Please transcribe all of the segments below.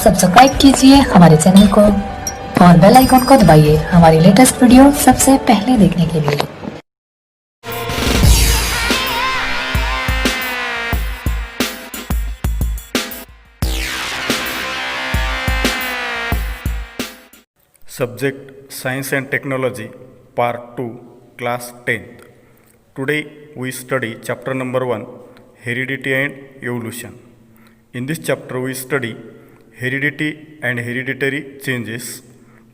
Subscribe कीजिए हमारे channel को और बेल आइकॉन को दबाइए हमारी लेटेस्ट वीडियो सबसे पहले देखने के लिए। Subject Science and Technology Part 2 Class 10th. Today we study chapter number 1 Heredity and Evolution. In this chapter we study heredity and hereditary changes,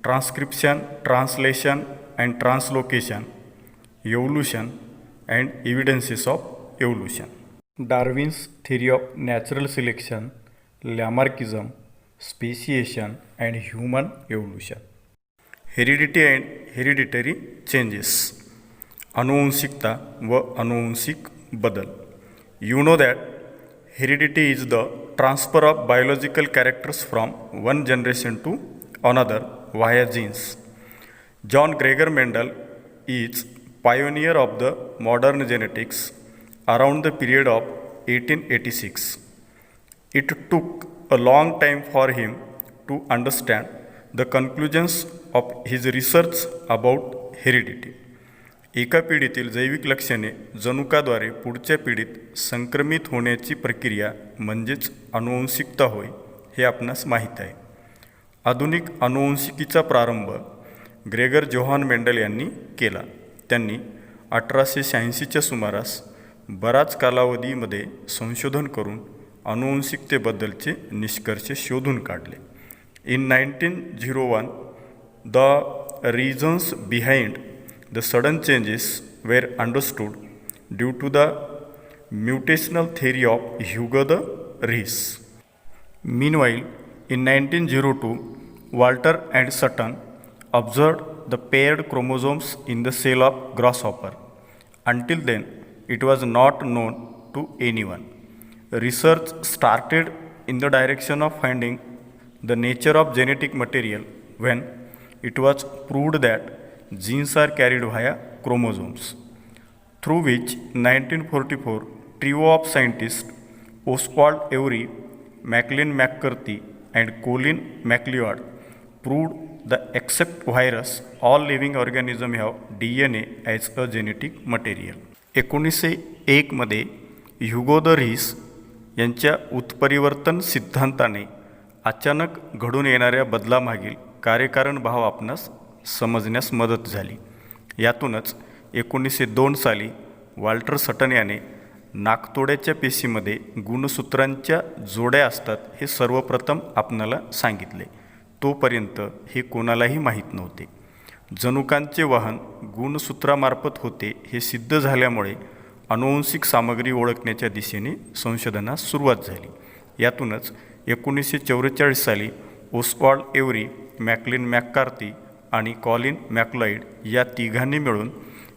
transcription, translation and translocation, evolution and evidences of evolution. Darwin's theory of natural selection, Lamarckism, speciation and human evolution. Heredity and hereditary changes, अनुवंशिकता व अनुवंशिक बदल. You know that heredity is the transfer of biological characters from one generation to another via genes. John Gregor Mendel is pioneer of the modern genetics around the period of 1886. It took a long time for him to understand the conclusions of his research about heredity. एका पिढीतील जैविक लक्षणे जनुकाद्वारे पुढच्या पिढीत संक्रमित होण्याची प्रक्रिया म्हणजेच अनुवंशिकता होय हे आपणास माहीत आहे. आधुनिक अनुवंशिकीचा प्रारंभ ग्रेगर जोहान मेंडल यांनी केला. त्यांनी 1886च्या सुमारास बराच कालावधीमध्ये संशोधन करून अनुवंशिकतेबद्दलचे निष्कर्ष शोधून काढले. In 1901, the reasons behind the sudden changes were understood due to the mutational theory of Hugo de Vries. Meanwhile, in 1902, Walter and Sutton observed the paired chromosomes in the cell of grasshopper. Until then, it was not known to anyone. Research started in the direction of finding the nature of genetic material when it was proved that genes are carried via chromosomes, through which 1944 trio of scientists Oswald Avery, Maclean McCarthy and Colin MacLeod proved that except virus, all living organisms have DNA as a genetic material. 1901 मध्ये Hugo the व्हीस यांच्या उत्परिवर्तन सिद्धांताने अचानक घडून येणाऱ्या बदलामागील कार्यकारण भाव आपणास समजण्यास मदत झाली. यातूनच 1902 साली वाल्टर सटन याने नाकतोड्याच्या पेशीमध्ये गुणसूत्रांच्या जोड्या असतात हे सर्वप्रथम आपणाला सांगितले. तोपर्यंत हे कोणालाही माहीत नव्हते. जनुकांचे वहन गुणसूत्रामार्फत होते हे सिद्ध झाल्यामुळे अनुवंशिक सामग्री ओळखण्याच्या दिशेने संशोधनास सुरुवात झाली. यातूनच 1944 साली ओस्वाल्ड एव्हरी, मॅकलिन मॅककार्थी आणि कॉलिन मॅकलॉइड या तिघांनी मिळून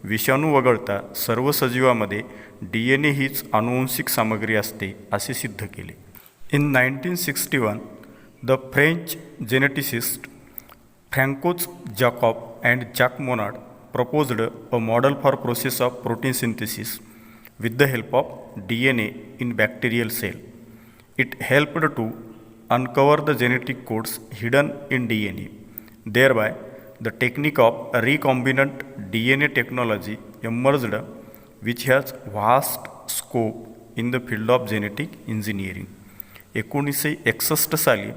विषाणू वगळता सर्व सजीवामध्ये DNA हीच अनुवंशिक सामग्री असते असे सिद्ध केले. In 1961 the French geneticist François Jacob and Jacques Monod proposed a model for process of protein synthesis with the help of DNA in bacterial cell. It helped to uncover the genetic codes hidden in DNA. Thereby, the technique of recombinant DNA technology emerged, which has vast scope in the field of genetic engineering. 1961 साली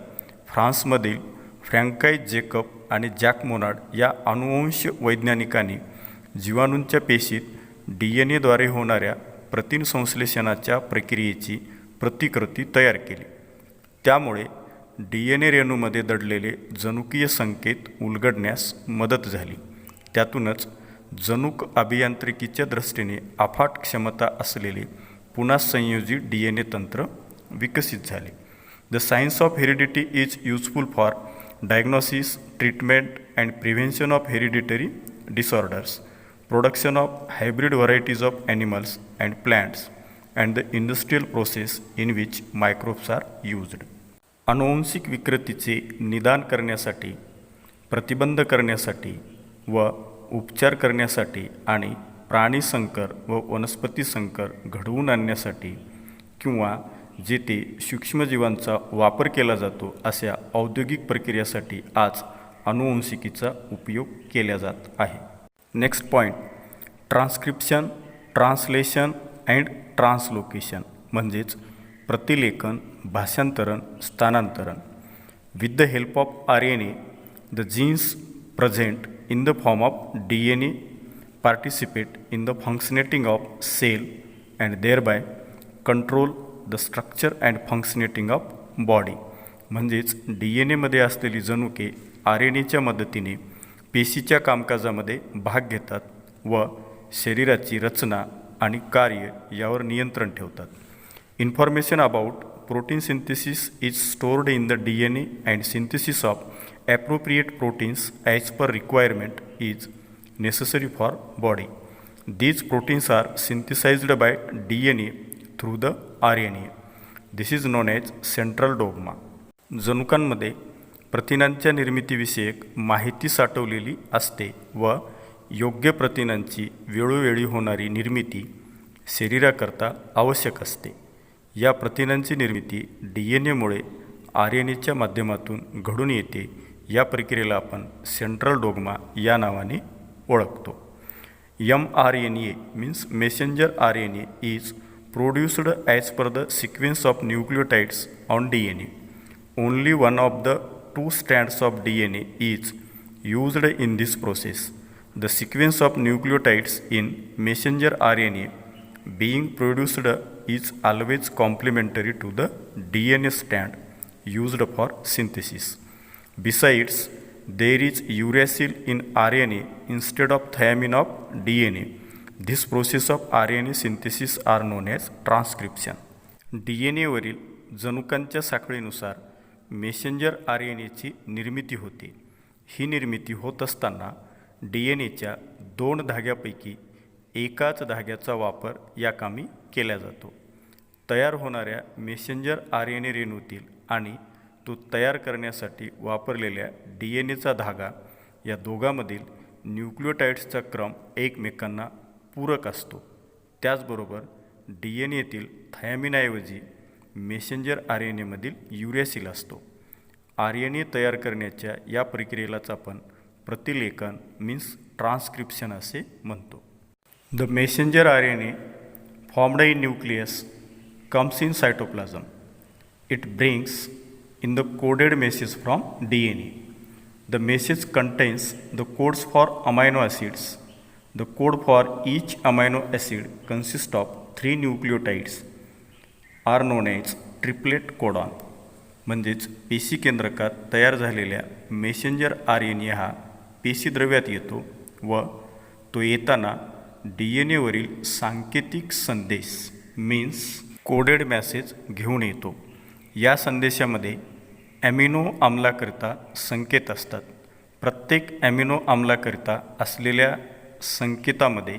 फ्रान्समधील फ्रँकाईज Jacob आणि jack Monod या अनुवंश वैज्ञानिकांनी जीवाणूंच्या पेशीत DNAद्वारे होणाऱ्या प्रतिसंश्लेषणाच्या प्रक्रियेची प्रतिकृती तयार केली. त्यामुळे DNA रेणूमध्ये दडलेले जनुकीय संकेत उलगडण्यास मदत झाली. त्यातूनच जनुक अभियांत्रिकीच्या दृष्टीने अफाट क्षमता असलेले पुन्हा संयोजित DNA तंत्र विकसित झाले. The science of heredity is useful for diagnosis, treatment and prevention of hereditary disorders, production of hybrid varieties of animals and plants, and the industrial process in which microbes are used. अनुवंशिक विकृतीचे निदान करण्यासाठी, प्रतिबंध करण्यासाठी व उपचार करण्यासाठी आणि प्राणी संकर व वनस्पती संकर घडवून आणण्यासाठी किंवा जेथे सूक्ष्मजीवांचा वापर केला जातो अशा औद्योगिक प्रक्रियेसाठी आज अनुवंशिकीचा उपयोग केला जात आहे. Next point, transcription, translation and translocation म्हणजेच प्रतिलेखन, भाषांतरण, स्थानांतरण. With the help of RNA, the genes present in the form of DNA participate in the functioning of cell and thereby control the structure and functioning of body. म्हणजेच DNA मध्ये असलेली जनुके RNAच्या मदतीने पेशीच्या कामकाजामध्ये भाग घेतात व शरीराची रचना आणि कार्य यावर नियंत्रण ठेवतात. Information about protein synthesis is stored in the DNA and synthesis of appropriate proteins as per requirement is necessary for body. These proteins are synthesized by DNA through the RNA. This is known as central dogma. जनुकांमध्ये प्रथिनांच्या निर्मितीविषयक माहिती साठवलेली असते व योग्य प्रथिनांची वेळोवेळी होणारी निर्मिती शरीराकरता आवश्यक असते. या प्रथिनांची निर्मिती DNA RNAच्या माध्यमातून घडून येते. या प्रक्रियेला आपण सेंट्रल डोग्मा या नावाने ओळखतो. mRNA means messenger RNA is produced as per the sequence of nucleotides on DNA. Only one of the 2 strands of DNA is used in this process. The sequence of nucleotides in messenger RNA being produced is always complementary to the DNA strand used for synthesis. Besides, there is uracil in RNA instead of thymine of DNA. This process of RNA synthesis are known as transcription. DNA वरील जनुकांच्या साखळीनुसार messenger RNAची निर्मिती होते. ही निर्मिती होत असताना DNAच्या 2 धाग्यापैकी एकाच धाग्याचा वापर या कामी केला जातो. तयार होणाऱ्या मेसेंजर RNA रेणूतील आणि तो तयार करण्यासाठी वापरलेल्या DNAचा धागा या दोघांमधील न्यूक्लियोटाइड्सचा क्रम एकमेकांना पूरक असतो. त्याचबरोबर DNAतील थायमिनऐवजी मेसेंजर RNAमधील युरॅसिल असतो. RNA तयार करण्याच्या या प्रक्रियेलाच आपण प्रतिलेखन मीन्स ट्रान्स्क्रिप्शन असे म्हणतो. The messenger RNA formed in nucleus comes in cytoplasm. It brings in the coded message from DNA. The message contains the codes for amino acids. The code for each amino acid consists of 3 nucleotides are known as triplet codon. म्हणजेच पेशी केंद्रकात तयार झालेल्या messenger RNA हा पेशीद्रव्यात येतो व तो येताना DNA वरील सांकेतिक संदेश मीन्स कोडेड मॅसेज घेऊन येतो. या संदेशामध्ये ॲमिनो आम्लाकरिता संकेत असतात. प्रत्येक ॲमिनो आम्लाकरिता असलेल्या संकेतामध्ये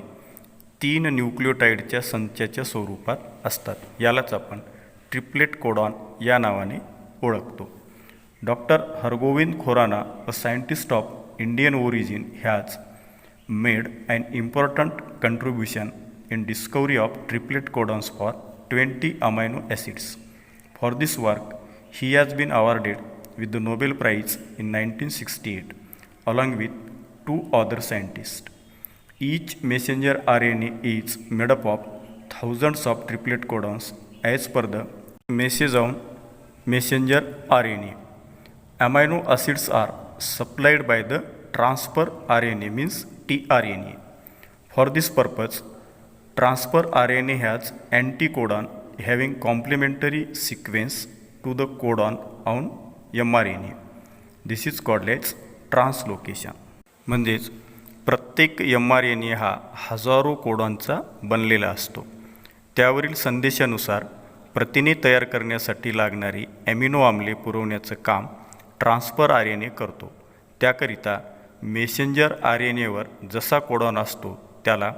3 न्यूक्लियोटाइडच्या संचाच्या स्वरूपात असतात. यालाच आपण ट्रिपलेट कोडॉन या नावाने ओळखतो. Doctor Hargobind Khorana, a scientist of Indian origin, has made an important contribution in discovery of triplet codons for 20 amino acids. For this work, he has been awarded with the Nobel Prize in 1968 along with 2 other scientists. Each messenger RNA is made up of thousands of triplet codons as per the message on messenger RNA. Amino acids are supplied by the transfer RNA means tRNA. For this purpose, transfer RNA has anticodon having complementary sequence to the codon on mRNA. This is called as translocation. म्हणजेच प्रत्येक mRNA हा हजारो कोडॉनचा बनलेला असतो. त्यावरील संदेशानुसार प्रथिने तयार करण्यासाठी लागणारी ॲमिनो आम्ले पुरवण्याचं काम ट्रान्सफर RNA करतो. त्याकरिता मेसेंजर RNAवर जसा कोडॉन असतो त्याला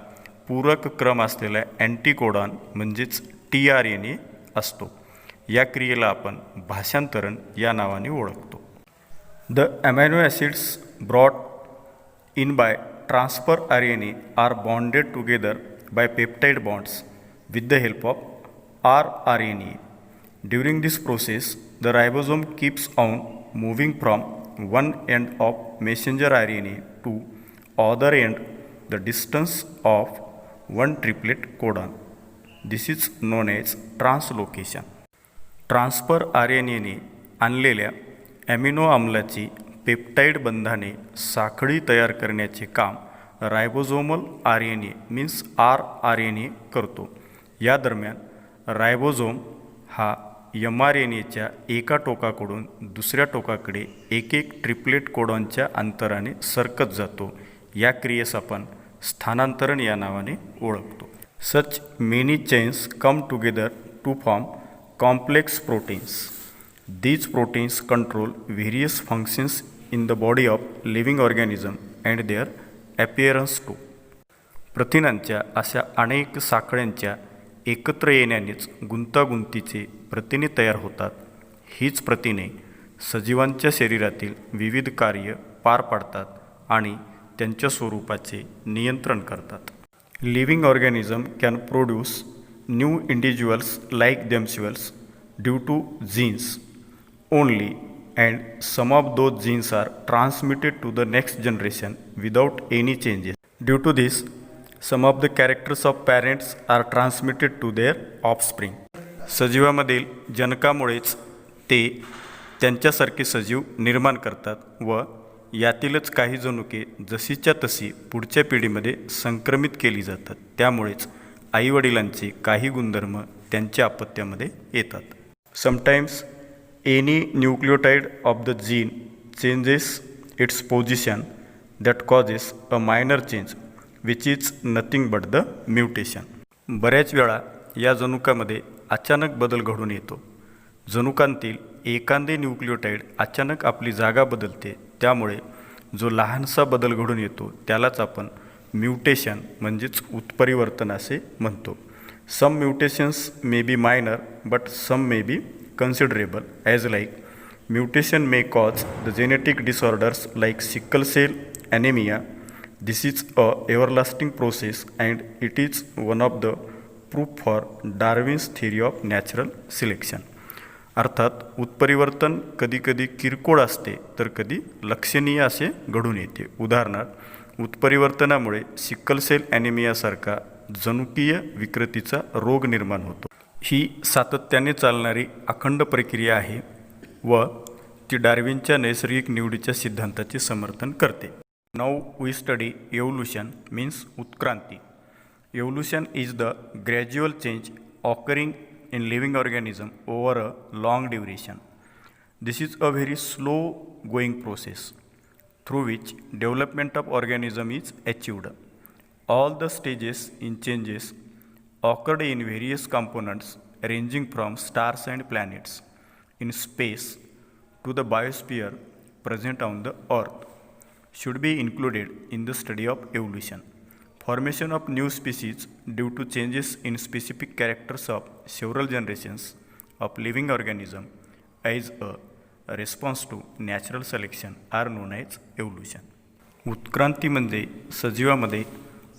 पूरक क्रम असलेला अँटीकोडॉन म्हणजेच tRNA असतो. या क्रियेला आपण भाषांतरण या नावाने ओळखतो. The amino acids brought in by transfer RNA are bonded together by peptide bonds with the help of rRNA. During this process, the ribosome keeps on moving from one end of messenger RNA to other end the distance of one triplet codon. This is known as translocation. Transfer RNAने आणलेल्या amino आम्लाची peptide बंधाने साखळी तयार करण्याचे काम रायबोझोमल RNA means rRNA करतो. या दरम्यान ribosome हा mRNAच्या एका टोकाकडून दुसऱ्या टोकाकडे एक ट्रिपलेट कोडॉनच्या अंतराने सरकत जातो. या क्रियेस आपण स्थानांतरण या नावाने ओळखतो. Such many chains come together to form complex proteins. These proteins control various functions in the body of living organism and their appearance too. प्रथिनांच्या अशा अनेक साखळ्यांच्या एकत्र येण्यानेच गुंतागुंतीचे प्रथिने तयार होतात. हीच प्रथिने सजीवांच्या शरीरातील विविध कार्य पार पाडतात आणि त्यांच्या स्वरूपाचे नियंत्रण करतात. Living organism can produce new individuals like themselves due to genes only, and some of those genes are transmitted to the next generation without any changes. Due to this, some of the characters of parents are transmitted to their offspring. सजीवामधील जनकामुळेच ते त्यांच्यासारखे सजीव निर्माण करतात व यातीलच काही जनुके जशीच्या तशी पुढच्या पिढीमध्ये संक्रमित केली जातात. त्यामुळेच आईवडिलांचे काही गुणधर्म त्यांच्या अपत्यामध्ये येतात. Sometimes any nucleotide of the gene changes it's position that causes a minor change which is nothing but the mutation. बऱ्याच वेळा या जनुकामध्ये अचानक बदल घडून येतो. जनुकांतील एखादे न्यूक्लियोटाइड अचानक आपली जागा बदलते. त्यामुळे जो लहानसा बदल घडून येतो त्यालाच आपण म्युटेशन म्हणजेच उत्परिवर्तन असे म्हणतो. Some mutations may be minor but some may be considerable as like mutation may cause the genetic disorders like sickle cell anaemia. This is a everlasting process and it is one of the proof for Darwin's theory of natural selection. अर्थात उत्परिवर्तन कधीकधी किरकोळ असते तर कधी लक्षणीय असे घडून येते. उदाहरणार्थ उत्परिवर्तनामुळे सिकल सेल ॲनिमियासारखा जनुकीय विकृतीचा रोग निर्माण होतो. ही सातत्याने चालणारी अखंड प्रक्रिया आहे व ती डार्विनच्या नैसर्गिक निवडीच्या सिद्धांताचे समर्थन करते. Now we study evolution means उत्क्रांती. Evolution is the gradual change occurring in living organism over a long duration. This is a very slow going process through which development of organism is achieved. All the stages in changes occurred in various components ranging from stars and planets in space to the biosphere present on the earth should be included in the study of evolution. Formation of new species due to changes in specific characters of several generations of living organism as a response to natural selection are known as evolution. उत्क्रांती म्हणजे सजीवामध्ये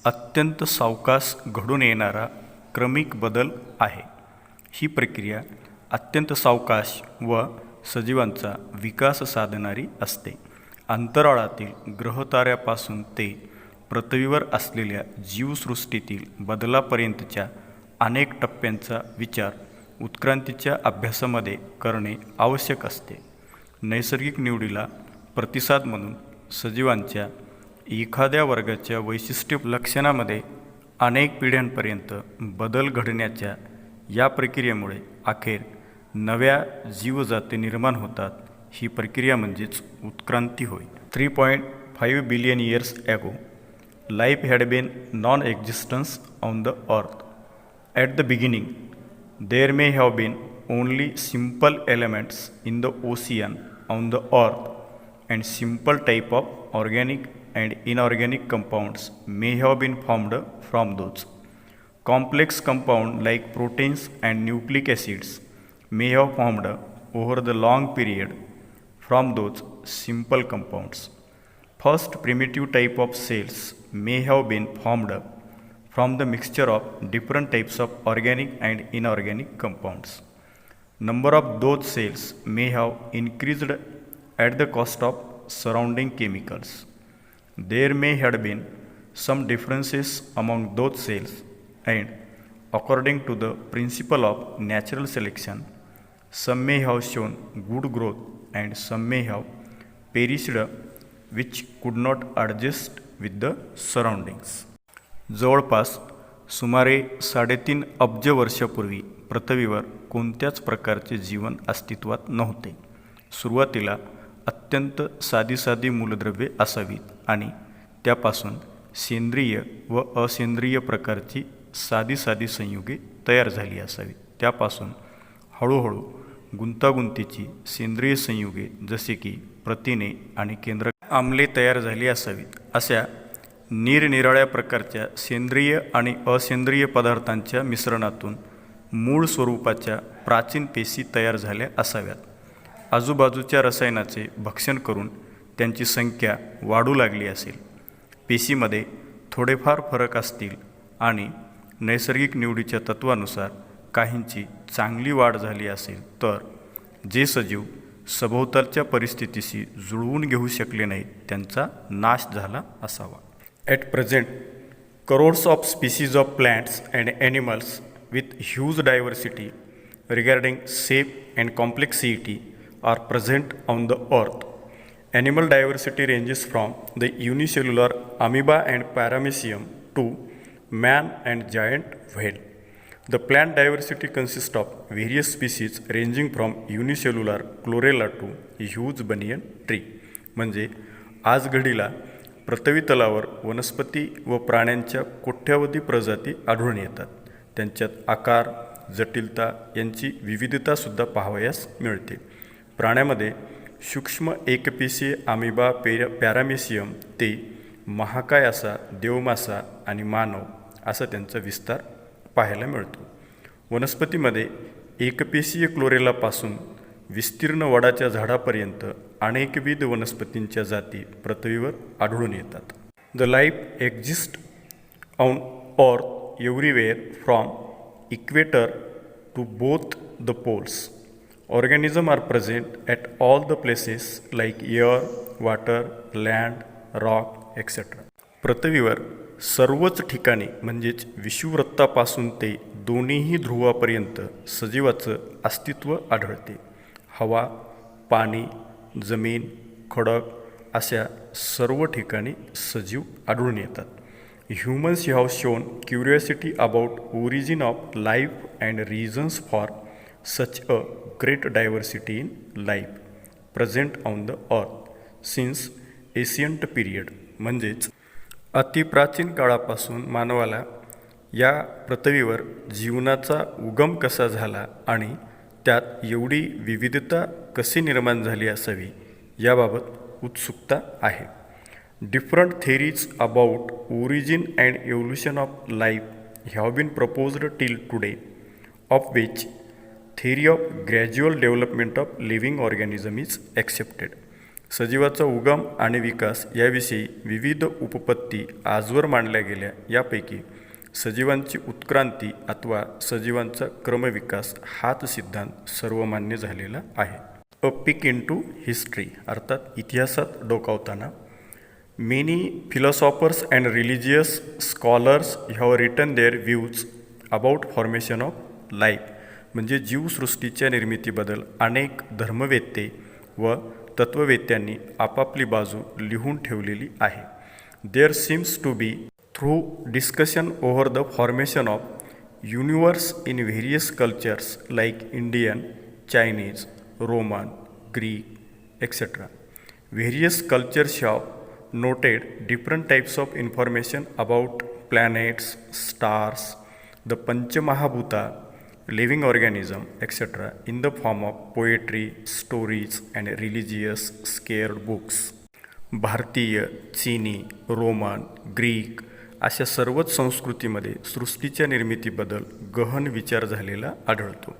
अत्यंत सावकाश घडून येणारा क्रमिक बदल आहे. ही प्रक्रिया अत्यंत सावकाश व सजीवांचा विकास साधणारी असते. अंतराळातील ग्रहताऱ्यापासून ते पृथ्वीवर असलेल्या जीवसृष्टीतील बदलापर्यंतच्या अनेक टप्प्यांचा विचार उत्क्रांतीच्या अभ्यासामध्ये करणे आवश्यक असते. नैसर्गिक निवडीला प्रतिसाद म्हणून सजीवांच्या एखाद्या वर्गाच्या वैशिष्ट्य लक्षणामध्ये अनेक पिढ्यांपर्यंत बदल घडण्याच्या या प्रक्रियेमुळे अखेर नव्या जीवजाती निर्माण होतात. ही प्रक्रिया म्हणजेच उत्क्रांती होय. 3.5 billion years ago, life had been non-existence on the earth. At the beginning, there may have been only simple elements in the ocean on the earth, and simple type of organic and inorganic compounds may have been formed from those. Complex compounds like proteins and nucleic acids may have formed over the long period from those simple compounds. First primitive type of cells may have been formed from the mixture of different types of organic and inorganic compounds. Number of those cells may have increased at the cost of surrounding chemicals. There may have been some differences among those cells, and according to the principle of natural selection, some may have shown good growth and some may have perished which could not adjust with the surroundings. जवळपास सुमारे 3.5 अब्ज वर्षापूर्वी पृथ्वीवर कोणत्याच प्रकारचे जीवन अस्तित्वात नव्हते. सुरुवातीला अत्यंत साधी मूलद्रव्ये असावीत आणि त्यापासून सेंद्रिय व असेंद्रिय प्रकारची साधी संयुगे तयार झाली असावीत. त्यापासून हळूहळू गुंतागुंतीची सेंद्रिय संयुगे जसे की प्रथिने आणि केंद्रक आम्ले तयार झाली असावीत. अशा निरनिराळ्या प्रकारच्या सेंद्रिय आणि असेंद्रिय पदार्थांच्या मिश्रणातून मूळ स्वरूपाच्या प्राचीन पेशी तयार झाल्या असाव्यात. आजूबाजूच्या रसायनाचे भक्षण करून त्यांची संख्या वाढू लागली असेल. पेशीमध्ये थोडेफार फरक असतील आणि नैसर्गिक निवडीच्या तत्वानुसार काहींची चांगली वाढ झाली असेल तर जे सजीव सभोवतालच्या परिस्थितीशी जुळवून घेऊ शकले नाहीत त्यांचा नाश झाला असावा. At present, crores of species of plants and animals with huge diversity regarding shape and complexity are present on the earth. Animal diversity ranges from the unicellular amoeba and paramecium to man and giant whale. The plant diversity consists of various species ranging from unicellular chlorella to huge banyan tree. म्हणजे आज घडीला पृथ्वी तलावर वनस्पती व प्राण्यांच्या कोट्यावधी प्रजाती आढळून येतात. त्यांच्यात आकार, जटिलता यांची विविधतासुद्धा पाहावयास मिळते. प्राण्यामध्ये सूक्ष्म एकपेशीय अमिबा पॅरामेसियम ते महाकाय असा देवमासा आणि मानव असा त्यांचा विस्तार पाहायला मिळतो. वनस्पतीमध्ये एकपेशीय क्लोरेलापासून विस्तीर्ण वडाच्या झाडापर्यंत अनेकविध वनस्पतींच्या जाती पृथ्वीवर आढळून येतात. The life exist on earth everywhere from equator to both the poles. Organism are present at all the places like air, water, land, rock etcetera. पृथ्वीवर सर्वच ठिकाणी म्हणजेच विषुववृत्तापासून ते दोन्हीही ध्रुवापर्यंत सजीवाचं अस्तित्व आढळते. हवा, पाणी, जमीन, खडक अशा सर्व ठिकाणी सजीव आढळून येतात. Humans have shown curiosity about origin of life and reasons for such a great diversity in life present on the earth since ancient period. म्हणजेच अतिप्राचीन काळापासून मानवाला या पृथ्वीवर जीवनाचा उगम कसा झाला आणि त्यात एवढी विविधता कशी निर्माण झाली असावी याबाबत उत्सुकता आहे. Different theories about origin and evolution of life have been proposed till today, of which theory of gradual development of living organism is accepted. सजीवाचा उगम आणि विकास याविषयी विविध उपपत्ती आजवर मांडल्या गेल्या. यापैकी सजीवांची उत्क्रांती अथवा सजीवांचा क्रमविकास हाच सिद्धांत सर्वमान्य झालेला आहे. A peek into history अर्थात इतिहासात डोकावताना. Many philosophers and religious scholars have written their views about formation of life. म्हणजे जीवसृष्टीच्या निर्मितीबद्दल अनेक धर्मवेत्ते व तत्ववेत्यांनी आपापली बाजू लिहून ठेवलेली आहे. There seems to be through discussion over the formation of universe in various cultures like Indian, Chinese, Roman, Greek etcetera. Various cultures have noted different types of information about planets, stars, the Panchamahabhuta, living organism, etc. in the form of poetry, stories and religious scared books. भारतीय, चीनी, Roman, Greek अशा सर्वच संस्कृतीमध्ये सृष्टीच्या निर्मितीबद्दल गहन विचार झालेला आढळतो.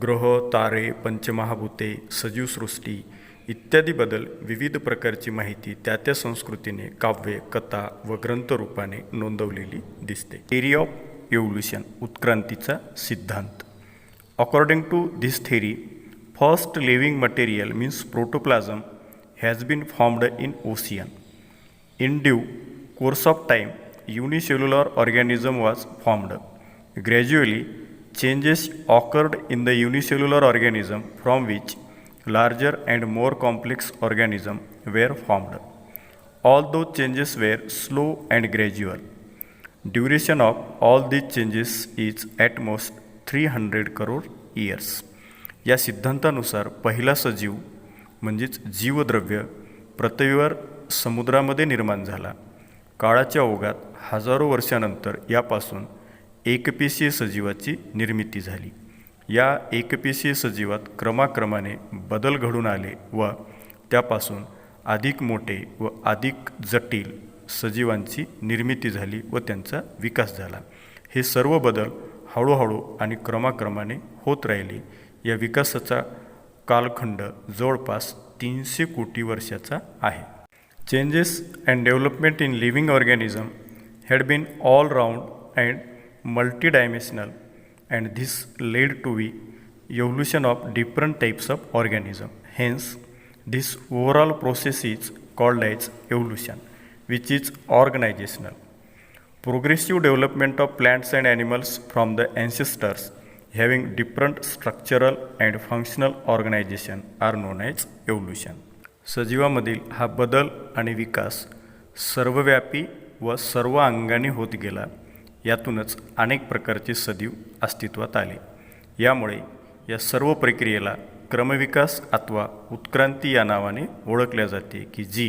ग्रह, तारे, पंचमहाभूते, सजीवसृष्टी इत्यादीबद्दल विविध प्रकारची माहिती त्या त्या संस्कृतीने काव्य, कथा व ग्रंथरूपाने नोंदवलेली दिसते. थिअरी ऑफ एव्होल्युशन उत्क्रांतीचा सिद्धांत. According to this theory, first living material means protoplasm has been formed in ocean. In due course of time, unicellular organism was formed. Gradually, changes occurred in the unicellular organism from which larger and more complex organisms were formed. All those changes were slow and gradual. Duration of all these changes is at most 300 crore years. या सिद्धांतानुसार पहिला सजीव म्हणजेच जीवद्रव्य पृथ्वीवर समुद्रामध्ये निर्माण झाला. काळाच्या ओघात हजारो वर्षानंतर यापासून एकपेशीय सजीवाची निर्मिती झाली. या एकपेशीय सजीवात क्रमाक्रमाने बदल घडून आले व त्यापासून अधिक मोठे व अधिक जटिल सजीवांची निर्मिती झाली व त्यांचा विकास झाला. हे सर्व बदल हळूहळू आणि क्रमाक्रमाने होत राहिले. या विकासाचा कालखंड जवळपास 300 कोटी वर्षाचा आहे. Changes and development in living organism had been all round and multidimensional, and this led to the evolution of different types of organism. Hence, this overall process is called as evolution, which is organizational. Progressive development of plants and animals from the ancestors having different structural and functional organization are known as evolution. सजीवामधील हा बदल आणि विकास सर्वव्यापी व सर्व अंगाने होत गेला. यातूनच अनेक प्रकारचे सजीव अस्तित्वात आले. यामुळे या सर्व प्रक्रियेला क्रमविकास अथवा उत्क्रांती या नावाने ओळखल्या जाते की जी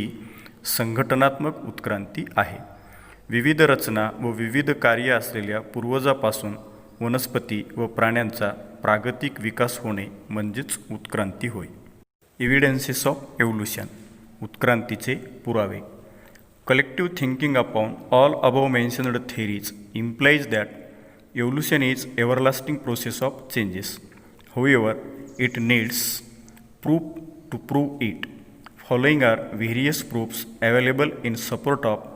संघटनात्मक उत्क्रांती आहे. विविध रचना व विविध कार्य असलेल्या पूर्वजापासून वनस्पती व प्राण्यांचा प्रागतिक विकास होणे म्हणजेच उत्क्रांती होय. एव्हिडन्सेस ऑफ एव्होल्यूशन, उत्क्रांतीचे पुरावे. Collective thinking upon all above mentioned theories implies that evolution is everlasting process of changes. However, it needs proof to prove it. Following are various proofs available in support of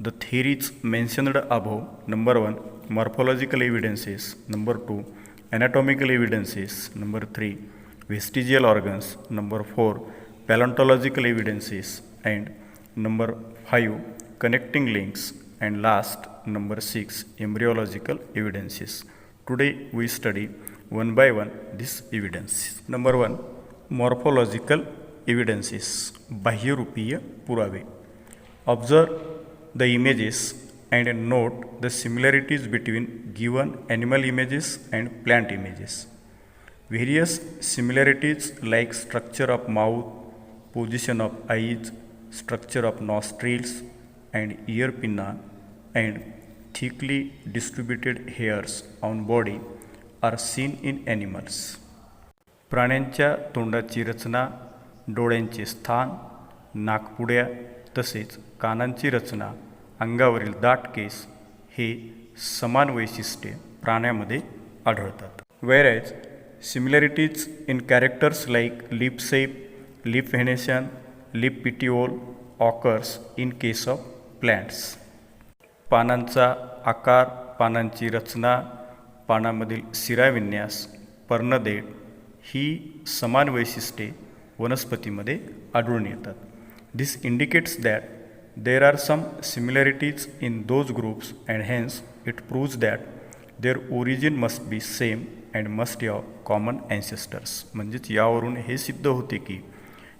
the theories mentioned above. Number 1, morphological evidences. Number 2, anatomical evidences. Number 3, vestigial organs. Number 4, paleontological evidences. And number 5, connecting links, and last number 6, embryological evidences. Today we study one by one these evidences. Number 1, morphological evidences, बाह्यरूपीय पुरावे. Observe the images and note the similarities between given animal images and plant images. Various similarities like structure of mouth, position of eyes, structure of nostrils and ear pinna, and thickly distributed hairs on body are seen in animals. प्राण्यांच्या तोंडाची रचना, डोळ्यांचे स्थान, नाकपुड्या तसेच कानांची रचना, अंगावरील दाट केस हे समान वैशिष्ट्ये प्राण्यामध्ये आढळतात. Whereas similarities in characters like lip shape, lip venation, lip petiole occurs in case of plants. पानांचा आकार, पानांची रचना, पानामधील शिराविन्यास, पर्णदेठ ही समान वैशिष्ट्ये वनस्पतीमध्ये आढळून येतात. This indicates that there are some similarities in those groups and hence it proves that their origin must be same and must have common ancestors. म्हणजेच यावरून हे सिद्ध होते की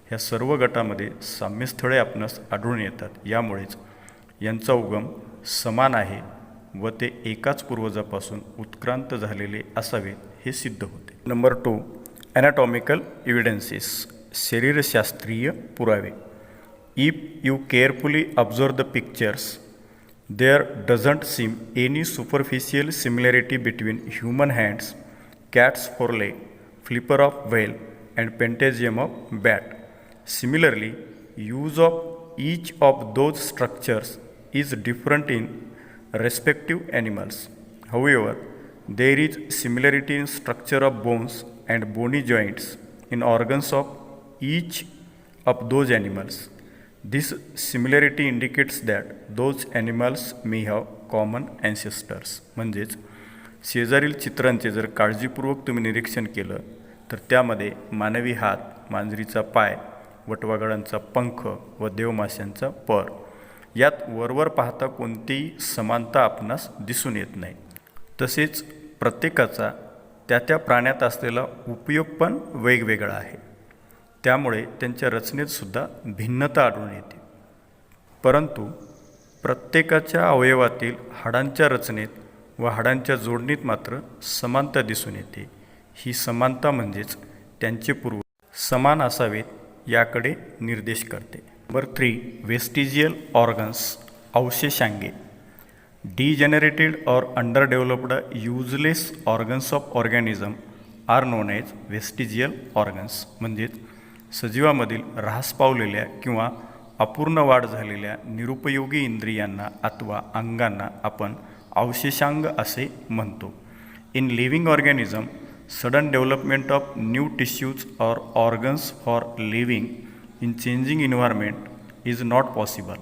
ह्या सर्व गटामध्ये साम्यस्थळे आपणास आढळून येतात. यामुळेच यांचा उगम समान आहे व ते एकाच पूर्वजापासून उत्क्रांत झालेले असावेत हे सिद्ध होते. नंबर 2, ॲनाटॉमिकल एव्हिडन्सेस, शरीरशास्त्रीय पुरावे. If you carefully observe the pictures there doesn't seem any superficial similarity between human hands, cat's foreleg, flipper of whale and patagium of bat. Similarly, use of each of those structures is different in respective animals. However, there is similarity in structure of bones and bony joints in organs of each of those animals. This similarity indicates that those animals may have common ancestors. म्हणजेच शेजारील चित्रांचे जर काळजीपूर्वक तुम्ही निरीक्षण केलं तर त्यामध्ये मानवी हात, मांजरीचा पाय, वटवाघळांचा पंख व देवमाशांचा पर यात वरवर पाहता कोणतीही समानता आपणास दिसून येत नाही. तसेच प्रत्येकाचा त्या प्राण्यात असलेला उपयोग पण वेगवेगळा आहे. त्यामुळे त्यांच्या रचनेतसुद्धा भिन्नता आढळून येते. परंतु प्रत्येकाच्या अवयवातील हाडांच्या रचनेत व हाडांच्या जोडणीत मात्र समानता दिसून येते. ही समानता म्हणजेच त्यांचे पूर्वज समान असावेत याकडे निर्देश करते. नंबर 3, वेस्टिजियल ऑर्गन्स, अवशेषांगे. डिजेनरेटेड और underdeveloped useless organs of organism are known as vestigial organs. म्हणजेच सजीवामधील ऱ्हास पावलेल्या किंवा अपूर्ण वाढ झालेल्या निरुपयोगी इंद्रियांना अथवा अंगांना आपण अवशेषांग असे म्हणतो. In living organism sudden development of new tissues और organs for living in changing environment is not possible.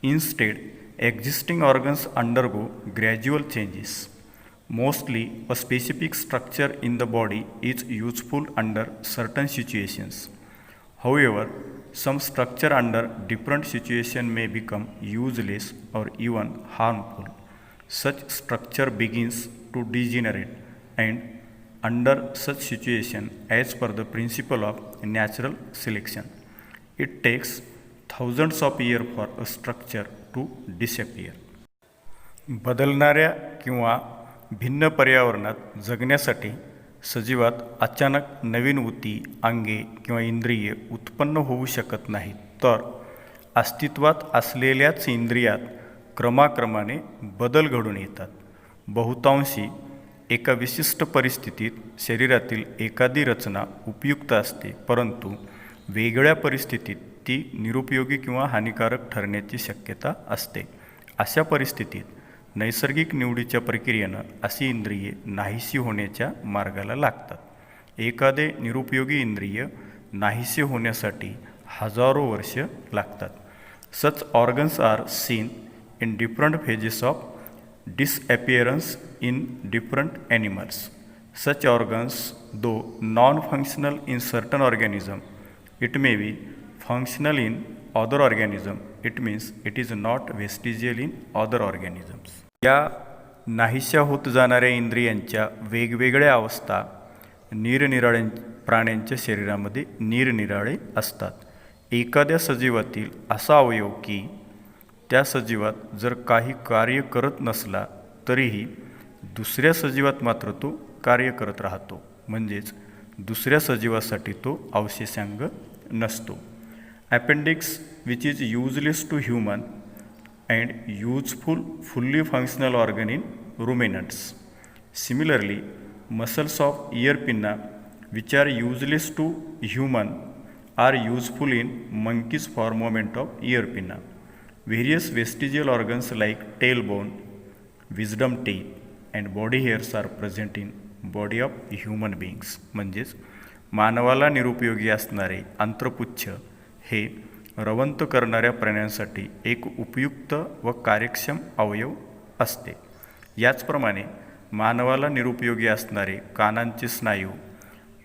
Instead existing organs undergo gradual changes. Mostly, a specific structure in the body is useful under certain situations. However, some structure under different situations may become useless or even harmful. Such structure begins to degenerate, and under such situation, as per the principle of natural selection, it takes thousands of years for a structure to disappear. बदलणाऱ्या किंवा भिन्न पर्यावरणात जगण्यासाठी सजीवात अचानक नवीन ऊती, अंगे किंवा इंद्रिये उत्पन्न होऊ शकत नाहीत. तर अस्तित्वात असलेल्याच इंद्रियात क्रमाक्रमाने बदल घडून येतात. बहुतांशी एका विशिष्ट परिस्थितीत शरीरातील एखादी रचना उपयुक्त असते, परंतु वेगळ्या परिस्थितीत ती निरुपयोगी किंवा हानिकारक ठरण्याची शक्यता असते. अशा परिस्थितीत नैसर्गिक निवडीच्या प्रक्रियेनं अशी इंद्रिये नाहीशी होण्याच्या मार्गाला लागतात. एखादे निरुपयोगी इंद्रिय नाहीसे होण्यासाठी हजारो वर्ष लागतात. Such organs are seen in different phases of disappearance in different animals. Such organs though non functional in certain organism, it may be functional in other organism. It means it is not vestigial in other organisms. या नाहीशा होत जाणाऱ्या इंद्रियांच्या वेगवेगळ्या अवस्था निरनिराळ्या प्राण्यांच्या शरीरामध्ये निरनिराळे असतात. एखाद्या सजीवातील असा अवयव की त्या सजीवात जर काही कार्य करत नसला तरीही दुसऱ्या सजीवात मात्र तो कार्य करत राहतो. म्हणजेच दुसऱ्या सजीवासाठी तो अवशेषांग नसतो. Appendix, which is useless to human and useful fully functional organ in ruminants. Similarly, muscles of ear pinna, which are useless to human, are useful in monkeys for movement of ear pinna. Various vestigial organs like tailbone, wisdom teeth, and body hairs are present in body of human beings. म्हणजेच मानवाला निरुपयोगी असणारे अंत्रपुच्छ हे रवंत करणाऱ्या प्राण्यांसाठी एक उपयुक्त व कार्यक्षम अवयव असते. याचप्रमाणे मानवाला निरुपयोगी असणारे कानांचे स्नायू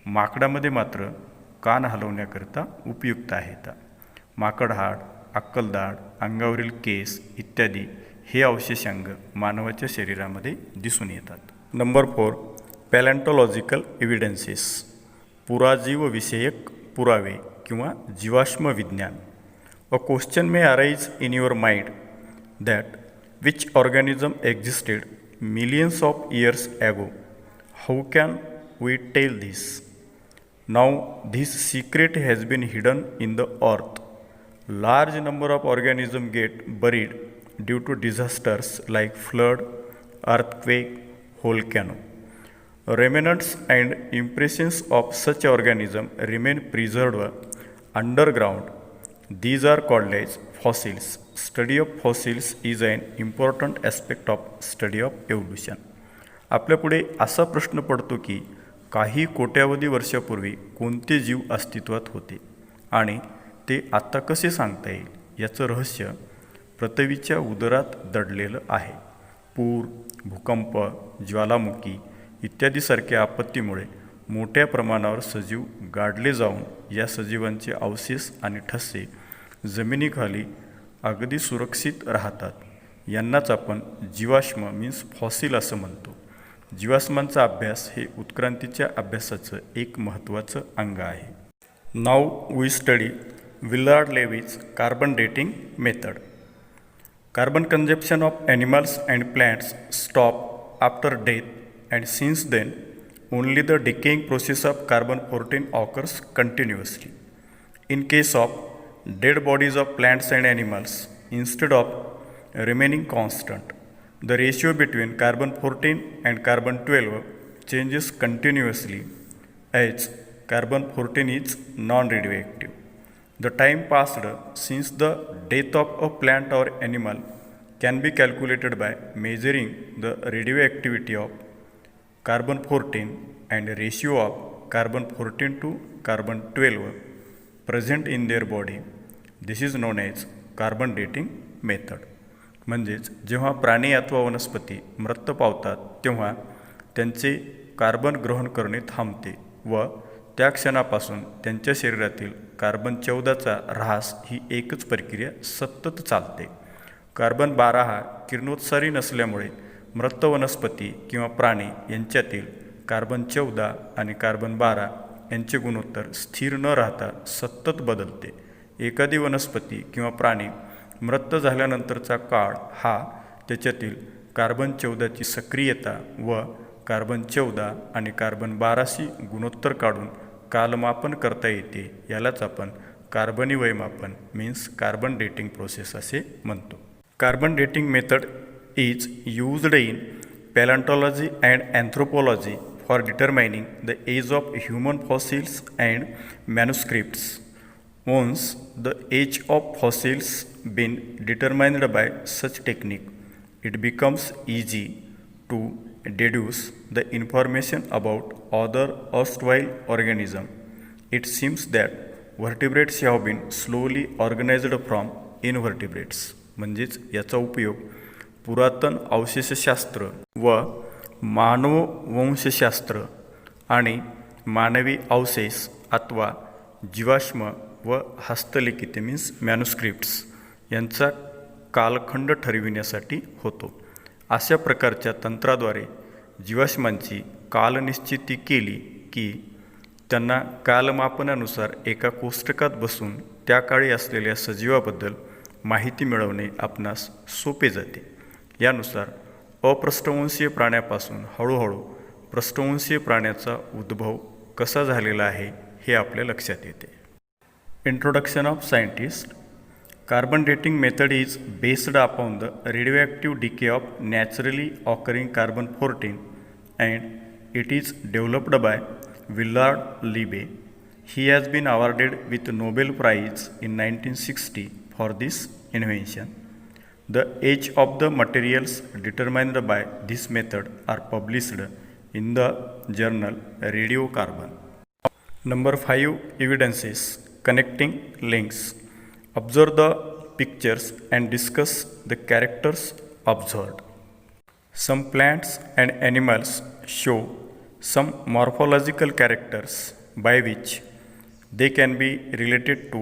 माकडामध्ये मात्र कान हलवण्याकरिता उपयुक्त आहेत. माकडहाड, अक्कलदाढ, अंगावरील केस इत्यादी हे अवशेषांग मानवाच्या शरीरामध्ये दिसून येतात. नंबर 4, पॅलेंटॉलॉजिकल एव्हिडन्सेस, पुराजीवविषयक पुरावे किंवा जीवाश्म विज्ञान. A question may arise in your mind that which organism existed millions of years ago. How can we tell this? Now this secret has been hidden in the earth. Large number of organism get buried due to disasters like flood, earthquake, volcano. Remnants and impressions of such organism remain preserved underground. These are called as fossils. Study of fossils is an important aspect of study of evolution. आपल्यापुढे असा प्रश्न पडतो की काही कोट्यावधी वर्षापूर्वी कोणते जीव अस्तित्वात होते आणि ते आत्ता कसे सांगता येईल याचं रहस्य पृथ्वीच्या उदरात दडलेलं आहे. पूर, भूकंप, ज्वालामुखी इत्यादीसारख्या आपत्तीमुळे मोठ्या प्रमाणावर सजीव गाडले जाऊन या सजीवांचे अवशेष आणि ठसे जमिनीखाली अगदी सुरक्षित राहतात. यांनाच आपण जीवाश्म मीन्स फॉसिल असं म्हणतो. जीवाश्मांचा अभ्यास हे उत्क्रांतीच्या अभ्यासाचं एक महत्त्वाचं अंग आहे. Now we study Willard Libby's carbon dating method. Carbon consumption of animals and plants stop after death, and since then only the decaying process of carbon-14 occurs continuously. In case of dead bodies of plants and animals, instead of remaining constant, the ratio between carbon-14 and carbon-12 changes continuously as carbon-14 is non-radioactive. The time passed since the death of a plant or animal can be calculated by measuring the radioactivity of carbon-14 and ratio of carbon-14 to carbon-12 present in their body. This is known as carbon dating method. म्हणजेच जेव्हा प्राणी अथवा वनस्पती मृत्यू पावतात तेव्हा त्यांचे carbon ग्रहण करणे थांबते व त्या क्षणापासून त्यांच्या शरीरातील कार्बन-14चा ऱ्हास ही एकच प्रक्रिया सतत चालते. कार्बन-12 हा किरणोत्सारी नसल्यामुळे मृत वनस्पती किंवा प्राणी यांच्यातील कार्बन-14 आणि कार्बन-12 यांचे गुणोत्तर स्थिर न राहता सतत बदलते. एखादी वनस्पती किंवा प्राणी मृत झाल्यानंतरचा काळ हा त्याच्यातील कार्बन-14ची सक्रियता व कार्बन-14 आणि कार्बन-12शी गुणोत्तर काढून कालमापन करता येते. यालाच आपण कार्बनी वयमापन मीन्स कार्बन डेटिंग प्रोसेस असे म्हणतो. Carbon dating method is used in palaeontology and anthropology for determining the age of human fossils and manuscripts. Once the age of fossils been determined by such technique, it becomes easy to deduce the information about other erstwhile organisms. It seems that vertebrates have been slowly organized from invertebrates. म्हणजेच याचा उपयोग पुरातन अवशेषशास्त्र व मानववंशशास्त्र आणि मानवी अवशेष अथवा जीवाश्म व हस्तलिखित मीन्स मॅन्युस्क्रिप्ट्स यांचा कालखंड ठरविण्यासाठी होतो. अशा प्रकारच्या तंत्राद्वारे जीवाश्मांची कालनिश्चिती केली की त्यांना कालमापनानुसार एका कोष्टकात बसून त्या काळी असलेल्या सजीवाबद्दल माहिती मिळवणे आपणास सोपे जाते. यानुसार अपृष्ठवंशीय प्राण्यापासून हळूहळू पृष्ठवंशीय प्राण्याचा उद्भव कसा झालेला आहे हे आपल्या लक्षात येते. Introduction of scientist. Carbon dating method is based upon the radioactive decay of naturally occurring carbon-14 and it is developed by Willard Libbe. He has been awarded with Nobel Prize in 1960 for this invention. The age of the materials determined by this method are published in the journal Radiocarbon. Number 5 evidences. Connecting links. Observe the pictures and discuss the characters observed. Some plants and animals show some morphological characters by which they can be related to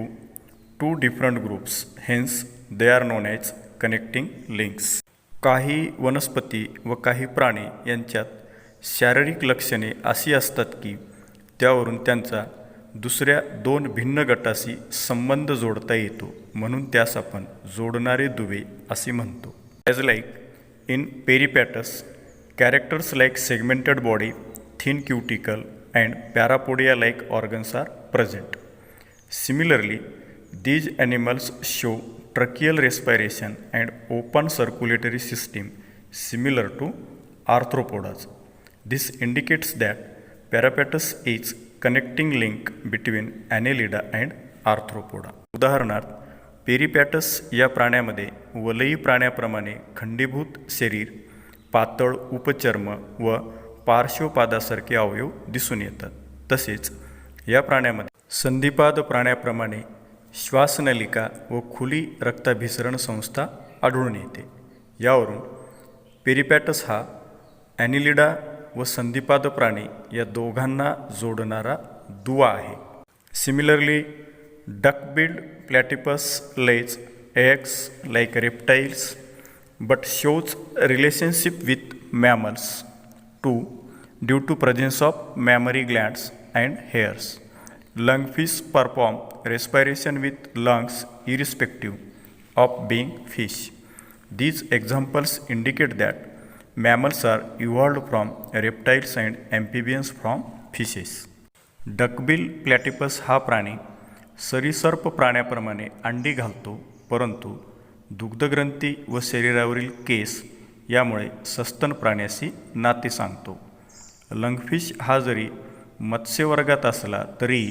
two different groups. Hence, they are known as connecting links. काही वनस्पती व काही प्राणी यांच्यात शारीरिक लक्षणे अशी असतात की त्यावरून त्यांचा दुसऱ्या दोन भिन्न गटाशी संबंध जोडता येतो, म्हणून त्यास आपण जोडणारे दुवे असे म्हणतो. As like in Peripatus, characters like segmented body, thin cuticle and parapodia like organs are present. Similarly these animals show tracheal respiration and open circulatory system similar to arthropods. This indicates that Peripatus is connecting link between Annelida and Arthropoda. उदाहरणार्थ पेरिपॅटस या प्राण्यामध्ये वलयी प्राण्याप्रमाणे खंडीभूत शरीर, पातळ उपचर्म व पार्श्वपादासारखे अवयव दिसून येतात. तसेच या प्राण्यामध्ये संधिपाद प्राण्याप्रमाणे श्वासनलिका व खुली रक्ताभिसरण संस्था आढळून येते. यावरून पेरिपॅटस हा ॲनिलिडा व संधिपाद प्राणी या दोघांना जोडणारा दुवा आहे. Similarly duck-billed platypus lays eggs like reptiles but shows relationship with mammals too due to presence of mammary glands and hairs. Lungfish perform respiration with lungs irrespective of being fish. These examples indicate that mammals are evolved from reptiles and amphibians from fishes. Duckbill platypus हा प्राणी सरीसर्प प्राण्याप्रमाणे अंडी घालतो, परंतु दुग्धग्रंथी व शरीरावरील केस यामुळे सस्तन प्राण्याशी नाते सांगतो. लंगफिश हा जरी मत्स्यवर्गात असला तरी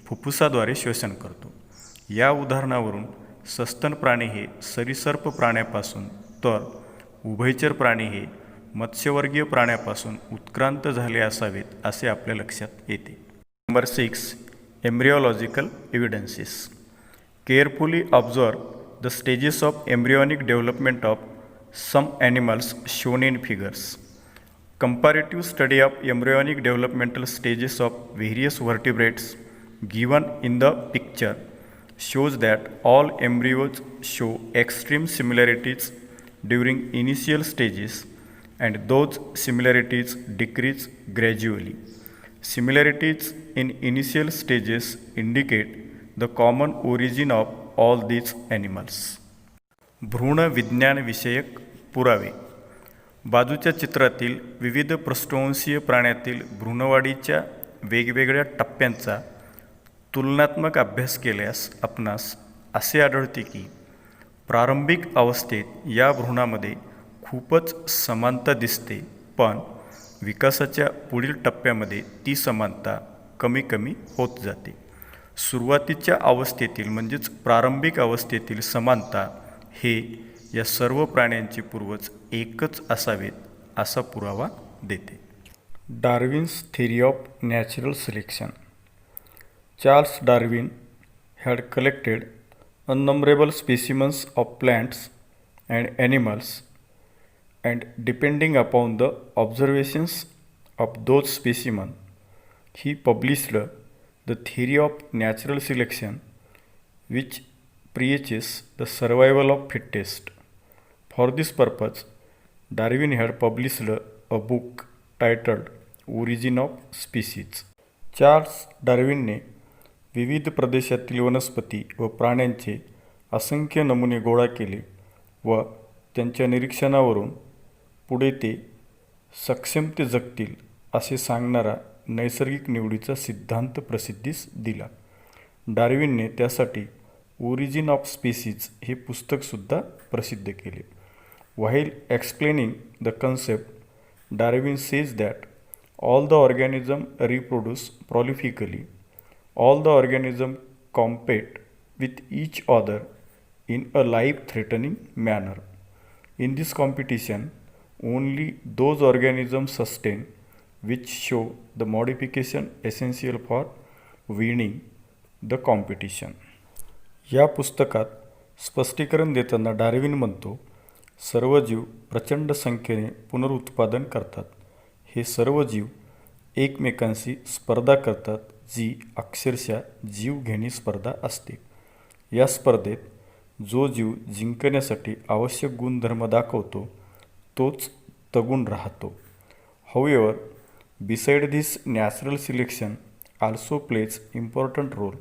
फुफ्फुसाद्वारे श्वसन करतो. या उदाहरणावरून सस्तन प्राणी हे सरीसर्प प्राण्यापासून तर उभयचर प्राणी हे मत्स्यवर्गीय प्राण्यापासून उत्क्रांत झाले असावेत असे आपल्या लक्षात येते. Number 6. Embryological evidences. Carefully observe the stages of embryonic development of some animals shown in figures. Comparative study of embryonic developmental stages of various vertebrates given in the picture shows that all embryos show extreme similarities during initial stages and those similarities decrease gradually. Similarities in initial stages indicate the common origin of all these animals. भ्रूण विज्ञान विषयक पुरावे. बाजूच्या चित्रातील विविध पृष्ठवंशीय प्राण्यातील भ्रूणवाढीच्या वेगवेगळ्या टप्प्यांचा तुलनात्मक अभ्यास केल्यास आपणास असे आढळते की प्रारंभिक अवस्थेत या भ्रूणामध्ये खूपच समानता दिसते, पण विकासाच्या पुढील टप्प्यामध्ये ती समानता कमी कमी होत जाते. सुरुवातीच्या अवस्थेतील म्हणजेच प्रारंभिक अवस्थेतील समानता हे या सर्व प्राण्यांचे पूर्वज एकच असावेत असा पुरावा देते. Darwin's theory of natural selection. Charles Darwin had collected unnumberable specimens of plants and animals, and depending upon the observations of those specimens, he published the theory of natural selection, which preaches the survival of fittest. For this purpose, Darwin had published a book titled Origin of Species. Charles डार्विनने विविध प्रदेशातील वनस्पती व प्राण्यांचे असंख्य नमुने गोळा केले व त्यांच्या निरीक्षणावरून पुढे ते सक्षम ते जगतील असे सांगणारा नैसर्गिक निवडीचा सिद्धांत प्रसिद्धीस दिला. डार्विनने त्यासाठी ओरिजिन ऑफ स्पीसीज हे पुस्तकसुद्धा प्रसिद्ध केले. While explaining the concept, Darwin says that all the organism reproduce prolifically. All the organisms compete with each other in a life-threatening manner. In this competition, only those organisms sustain which show the modification essential for winning the competition. या पुस्तकात स्पष्टीकरण देताना Darwin म्हणतो, सर्व जीव प्रचंड संख्येने पुनरुत्पादन करतात. हे सर्व जीव एकमेकांशी स्पर्धा करतात, जी अक्षरशः जीवघेणी स्पर्धा असते. या स्पर्धेत जो जीव जिंकण्यासाठी आवश्यक गुणधर्म दाखवतो तोच तगून राहतो. However, beside this, natural selection also plays important role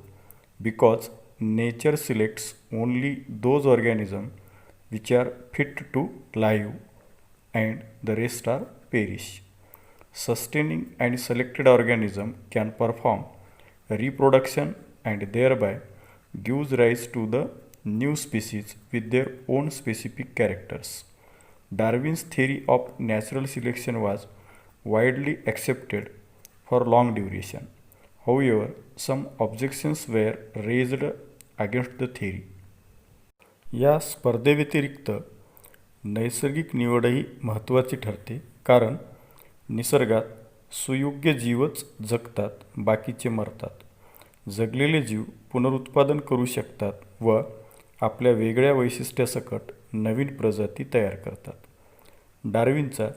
because nature selects only those organisms which are fit to live and the rest are perish. Sustaining and selected organism can perform reproduction and thereby gives rise to the new species with their own specific characters. Darwin's theory of natural selection was widely accepted for long duration. However, some objections were raised against the theory. या स्पर्धेव्यतिरिक्त नैसर्गिक निवडही महत्त्वाची ठरते, कारण निसर्गात सुयोग्य जीवच जगतात, बाकीचे मरतात. जगलेले जीव पुनरुत्पादन करू शकतात व आपल्या वेगळ्या वैशिष्ट्यासकट नवीन प्रजाती तयार करतात. डार्विनचा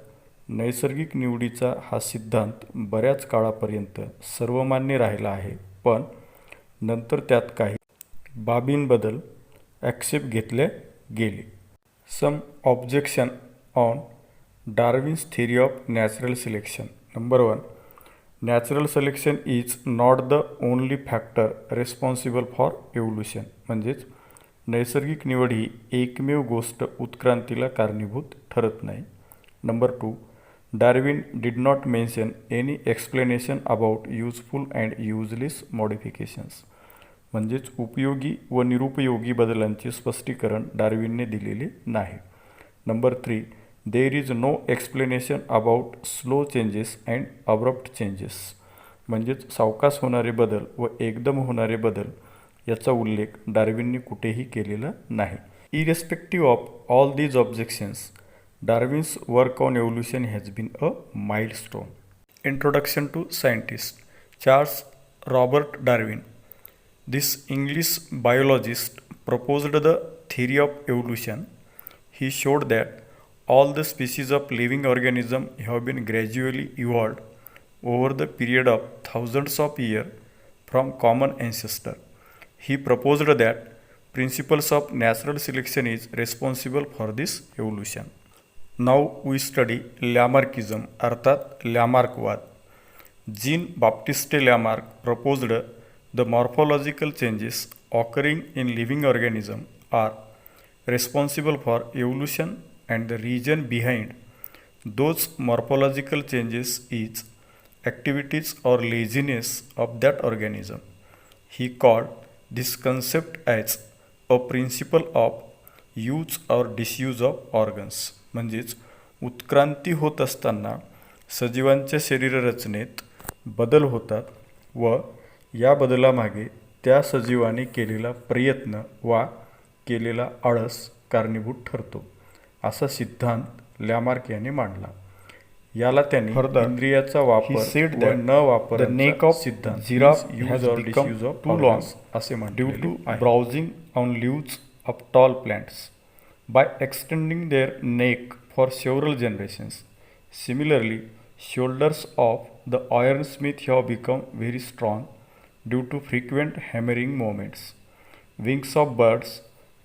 नैसर्गिक निवडीचा हा सिद्धांत बऱ्याच काळापर्यंत सर्वमान्य राहिला आहे, पण नंतर त्यात काही बाबींबद्दल ॲक्सेप्ट घेतले गेले. Some objection on Darwin's theory of natural selection. Number 1. Natural selection is not the only factor responsible for evolution. म्हणजेच नैसर्गिक निवड ही एकमेव गोष्ट उत्क्रांतीला कारणीभूत ठरत नाही. Number 2. Darwin did not mention any explanation about useful and useless modifications. म्हणजेच उपयोगी व निरुपयोगी बदलांचे स्पष्टीकरण डार्विनने दिलेले नाही. Number 3. There is no explanation about slow changes and abrupt changes. म्हणजेच सावकाश होणारे बदल व एकदम होणारे बदल याचा उल्लेख डार्विनने कुठेही केलेला नाही. Irrespective of all these objections, Darwin's work on evolution has been a milestone. Introduction to scientist. Charles Robert Darwin, this English biologist, proposed the theory of evolution. He showed that all the species of living organisms have been gradually evolved over the period of thousands of years from common ancestor. He proposed that principles of natural selection is responsible for this evolution. Now we study Lamarckism अर्थात लॅमार्कवाद. Jean Baptiste Lamarck proposed the morphological changes occurring in living organisms are responsible for evolution, and the reason behind those morphological changes is activities or laziness of that organism. He called this concept as a principle of use or disuse of organs. म्हणजेच उत्क्रांती होत असताना सजीवांच्या शरीररचनेत बदल होतात व या बदलामागे त्या सजीवाने केलेला प्रयत्न वा केलेला आळस कारणीभूत ठरतो, असा सिद्धांत लॅमार्क याने मांडला. याला त्यांनी इंद्रियाचा वापर व न वापर नेक ऑफ सिद्धांत giraffe use or disuse of too long असे म्हणले. Due to browsing on leaves of tall plants by extending their neck for several generations. Similarly shoulders of the iron smith have become very strong due to frequent hammering movements. Wings of birds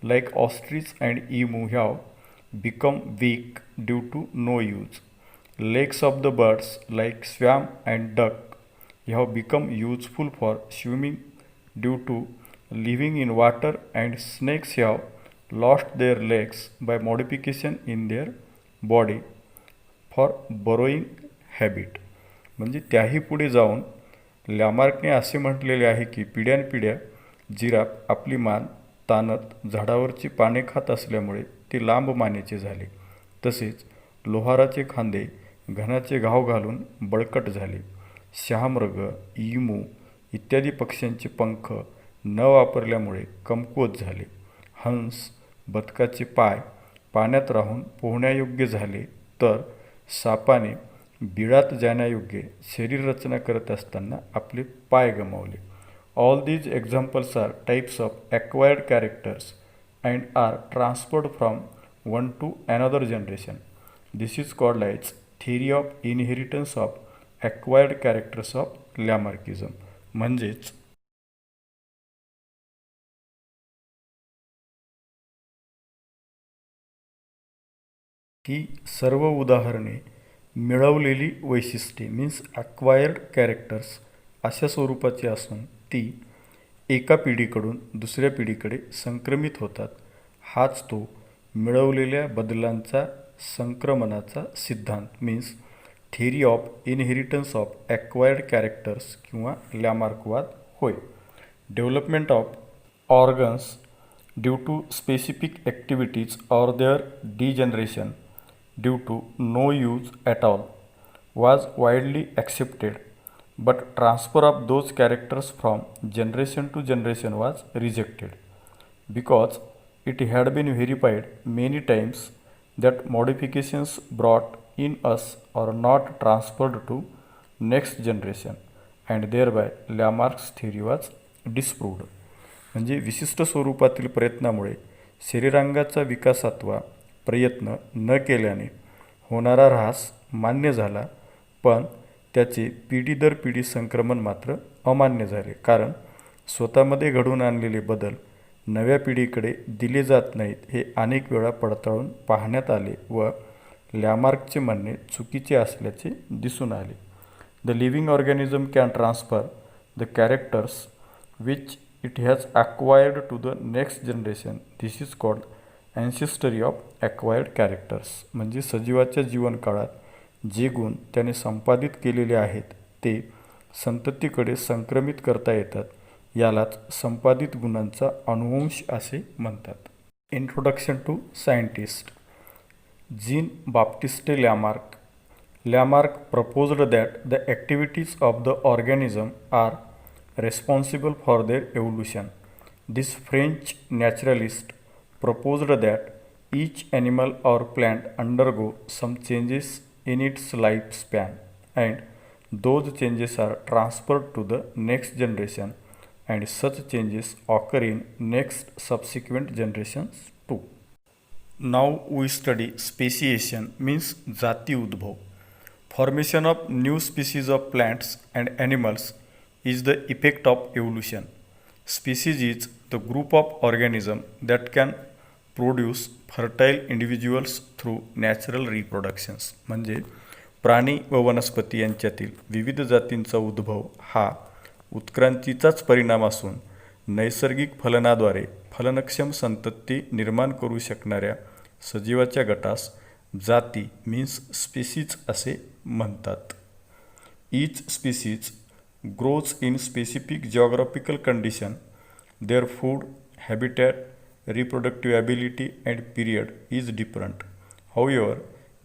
like ostrich and emu have become weak due to no use. Legs of the birds like swan and duck have become useful for swimming due to living in water, and snakes have lost their legs by modification in their body for burrowing habit. म्हणजे त्याही पुढे जाऊन लॅमार्कने असे म्हटलेले आहे की पिढ्यानपिढ्या giraffe आपली मान ताणत झाडावरची पाने खात असल्यामुळे ते लांब मानेचे झाले. तसेच लोहाराचे खांदे घनाचे घाव घालून बळकट झाले. शहामृग, इमू इत्यादी पक्ष्यांचे पंख न वापरल्यामुळे कमकुवत झाले. हंस, बदकाचे पाय पाण्यात राहून पोहण्यायोग्य झाले, तर सापाने बिळात जाण्यायोग्य शरीररचना करत असताना आपले पाय गमावले. All these examples are types of acquired characters and are transferred from one to another generation. This is called as theory of inheritance of acquired characters of Lamarckism. म्हणजेच ही सर्व उदाहरणे मिळवलेली वैशिष्ट्ये मीन्स ॲक्वायर्ड कॅरेक्टर्स अशा स्वरूपाची असून ती एका पिढीकडून दुसऱ्या पिढीकडे संक्रमित होतात. हाच तो मिळवलेल्या बदलांचा संक्रमणाचा सिद्धांत means theory of inheritance of acquired characters किंवा लॅमार्कवाद होय. Development of organs due to specific activities or their degeneration due to no use at all was widely accepted, but transfer of those characters from generation to generation was rejected because it had been verified many times that modifications brought in us are not transferred to next generation, and thereby Lamarck's theory was disproved. म्हणजे विशिष्ट स्वरूपातील प्रयत्नामुळे शरीरांगाचा विकासात्वा प्रयत्न न केल्याने होणारा ऱ्हास मान्य झाला, पण त्याचे पिढी दर पिढी संक्रमण मात्र अमान्य झाले, कारण स्वतःमध्ये घडवून आणलेले बदल नव्या पिढीकडे दिले जात नाहीत हे अनेक वेळा पडताळून पाहण्यात आले व लॅमार्कचे म्हणणे चुकीचे असल्याचे दिसून आले. The living organism can transfer the characters which it has acquired to the next generation. This is called ancestry of acquired characters. म्हणजे सजीवाच्या जीवनकाळात जे गुण त्याने संपादित केलेले आहेत ते संततीकडे संक्रमित करता येतात. यालाच संपादित गुणांचा अनुवंश असे म्हणतात. Introduction to scientist. Jean Baptiste Lamarck. Lamarck proposed that the activities of the organism are responsible for their evolution. This French naturalist proposed that each animal or plant undergo some changes in its lifespan, and those changes are transferred to the next generation, and such changes occur in next subsequent generations too. Now we study speciation, means जाती उद्भव. Formation of new species of plants and animals is the effect of evolution. Species is the group of organisms that can produce fertile individuals through natural reproductions. म्हणजे प्राणी व वनस्पती यांच्यातील विविध जातींचा उद्भव हा उत्क्रांतीचाच परिणाम असून नैसर्गिक फलनाद्वारे फलनक्षम संतती निर्माण करू शकणाऱ्या सजीवाच्या गटास जाती मीन्स स्पीसीज असे म्हणतात. Each species grows in specific geographical condition. Their food, habitat, reproductive ability and period is different. However,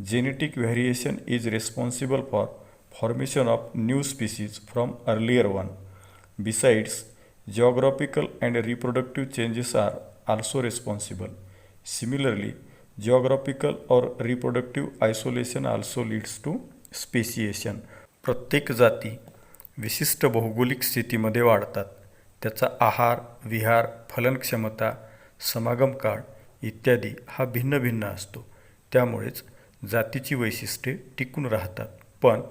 genetic variation is responsible for formation of new species from earlier one. Besides, geographical and reproductive changes are also responsible. Similarly, geographical or reproductive isolation also leads to speciation. प्रत्येक जाती विशिष्ट भौगोलिक स्थितीमध्ये वाढतात. त्याचा आहार, विहार, फलनक्षमता, समागम काळ इत्यादी हा भिन्न भिन्न असतो. त्यामुळेच जातीची वैशिष्ट्ये टिकून राहतात. पण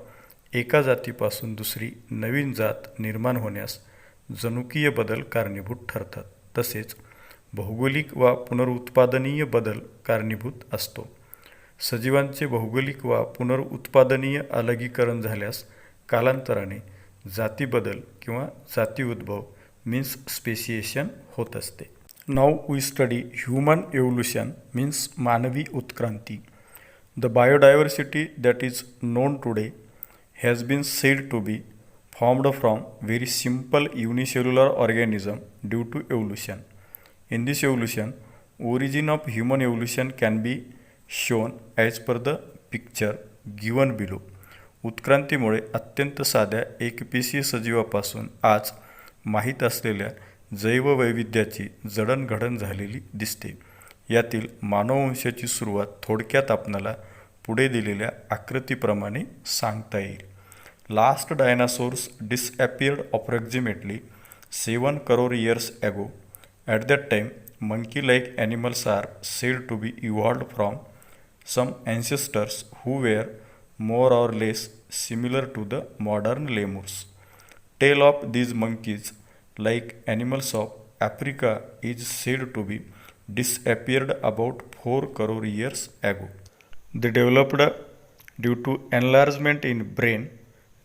एका जातीपासून दुसरी नवीन जात निर्माण होण्यास जनुकीय बदल कारणीभूत ठरतात. तसेच भौगोलिक वा पुनरुत्पादनीय बदल कारणीभूत असतो. सजीवांचे भौगोलिक वा पुनरुत्पादनीय अलगीकरण झाल्यास कालांतराने जाती बदल किंवा जाती उद्भव मीन्स स्पेसिएशन होत असते. Now we study human evolution means मानवी उत्क्रांती. The biodiversity that is known today has been said to be formed from very simple unicellular organism due to evolution. In this evolution, origin of human evolution can be shown as per the picture given below. उत्क्रांतीमुळे अत्यंत साध्या एकपेशीय सजीवापासून आज माहीत असलेल्या जैववैविध्याची जडणघडण झालेली दिसते. यातील मानववंशाची सुरुवात थोडक्यात आपणाला पुढे दिलेल्या आकृतीप्रमाणे सांगता येईल. Last dinosaurs disappeared approximately 7 crore years ago. At that time, monkey-like animals are said to be evolved from some ancestors who were more or less similar to the modern lemurs. Tail of these monkeys, like animals of Africa, is said to be disappeared about 4 crore years ago. They developed due to enlargement in brain.